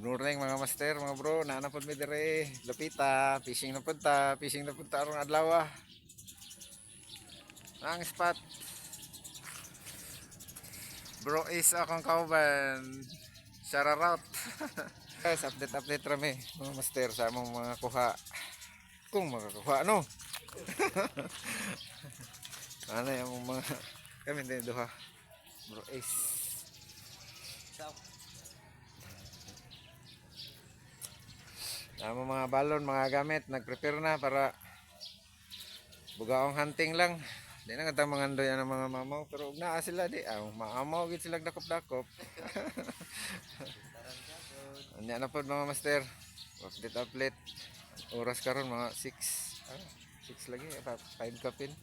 Morning mga master, mga bro, naanapod mi dire, Lupita, fishing na punta arong adlaw. Ang spot. Bro is akong kauban. Shout out. Guys, update rami mga master sa among mga kuha. Kung makakuha no. Ano yung mga kami din duha. Bro is ang mga balon, mga gamit, nag-prepare na para bugaong hunting lang. Di na nga mga andoy ang mga mamaw, pero naa sila di. Maamaw gid sila dakop-dakop. Anya na pod mga master. Update. Oras karon mga 6 lagi, 5 kapin.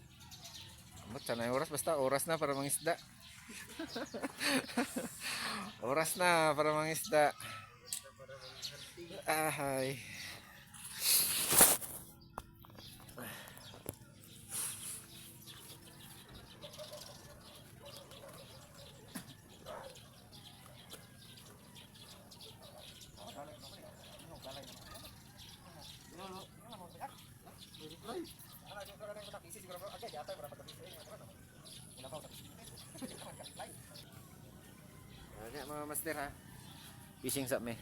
Amot sanay oras, basta oras na para mangisda. Oras na para mangisda. Ahay. Ayan mga master ha. Fishing sa me.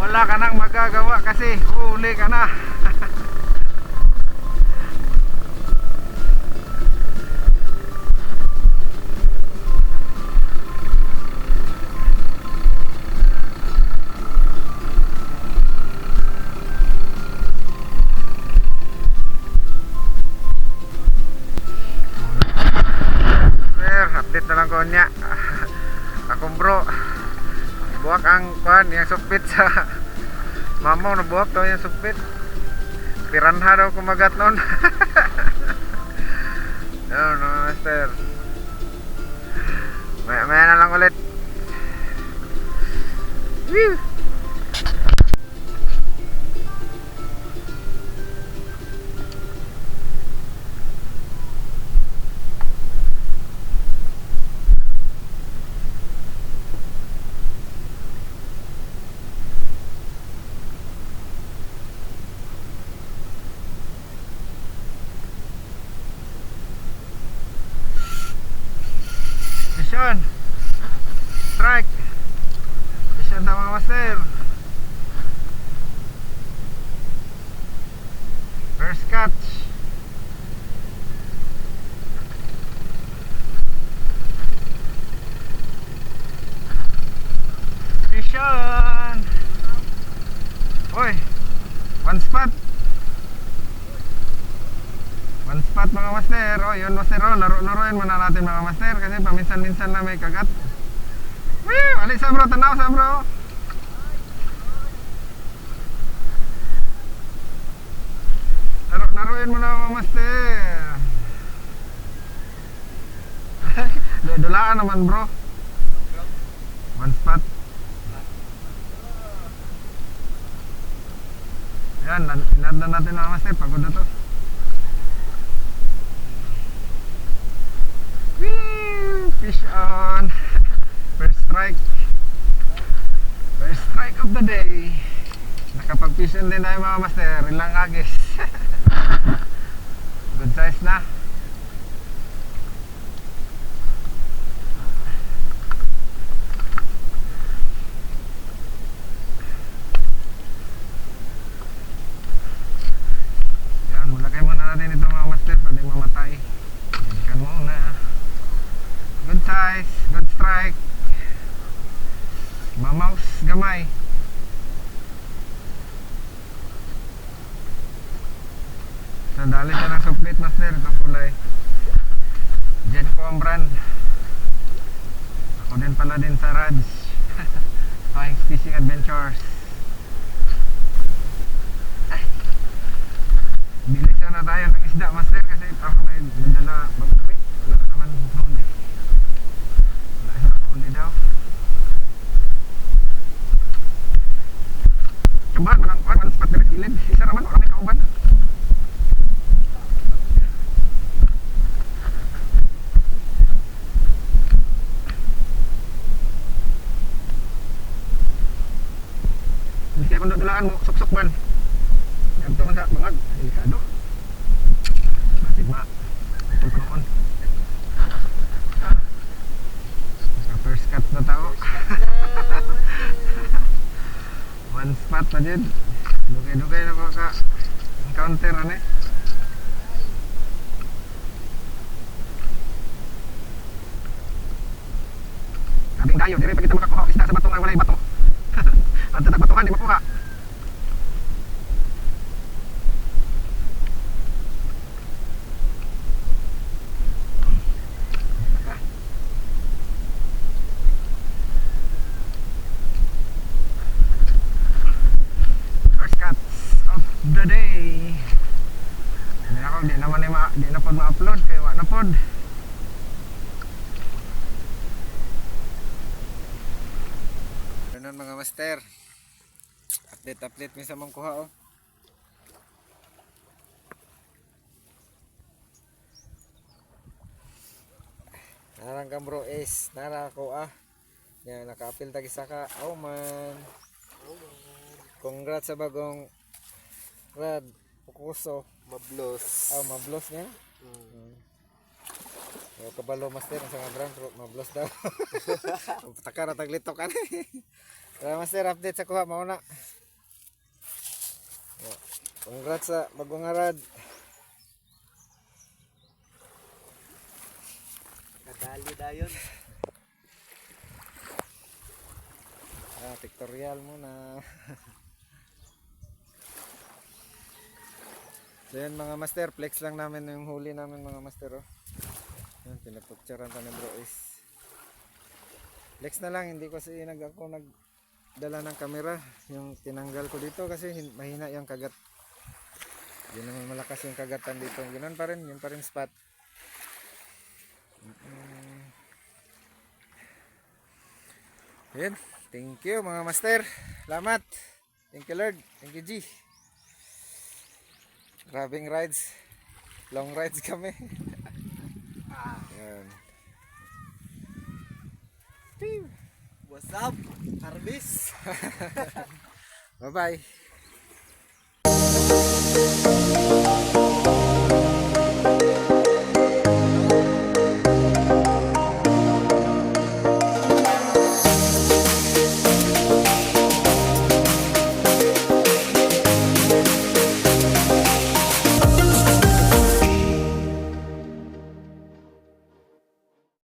Wala ka nang magagawa kasi huli ka na. Update na lang ko niya. Akong bro buwak ang kuhan yung supit sa mamaw na buwak daw yung supit. Piranha daw kumagat nun. Yun no master, maya na lang ulit. Woo! Strike. Mission na mga master. First catch. Mission. Oy, one spot mga master. Oh, yun master. Oh, laro-laruin muna natin mga master kasi paminsan-minsan na may kagat. Woo! Alik sa bro, tanaw sa bro. Laro-laruin muna mga master. Dulaan naman bro. One spot. Yan, inad na natin mga master. Pagod na to. Whee! Fish on. First strike. First strike of the day. Nakapag-fish on din tayo mga master. Ilang agis. Good size na. Yan, mulagay muna natin ito mga master. Pwede mamatay. Yan muna. Good size. Good strike. Mamaus gamay. Sandali siya ng suplit master. Itong kulay Genco ang brand. Ako din pala din sa Raj. Flying Fishing Adventures. Bilisan na tayo ng isda master. Kasi ako may mandala mag-uwi. Wala naman huli. Wala na huli daw. Coba menang kuat spot dari kilid. Isa naman orang kauban. Bisa kung dalaan mo sok-sok ban. Ganto man sa bangag, delikado. Masih ma. Pagkaon. Sa first cut na tao. One spot na dyan. Dugay-dugay na ko ka encounter ano eh. Kabing dayo, dire pa kita makakuha isda sa bato nga walay bato. At tatag batuhan, di makuha. The day. Hindi ako, di na pod ma-upload kaya wala na pod. Ganun mga master. Update mi sa mong kuha oh. Narang ka bro is, nara ko ah. Yan, naka-apil tagi saka. Oh man. Congrats sa bagong Rad, pukuso, mablos. Mablos niya? Kabalo master, ang mga brand, mablos daw. Taka na taglito ka na. Kaya master, update sa kuha, mauna. Congrats sa bagong Rad. Kadali dayon. Pictorial muna. So yan mga master, flex lang namin yung huli namin mga master oh. Yan, pinapicturean pa ni bro is. Flex na lang, hindi kasi ako nagdala ng camera. Yung tinanggal ko dito kasi mahina yung kagat. Yun naman malakas yung kagatan dito. Yun pa rin, yun pa rin spot. Yan, thank you mga master. Salamat. Thank you Lord, thank you G. Grabing rides. Long rides kami. Yan. What's up? Harvest. Bye bye.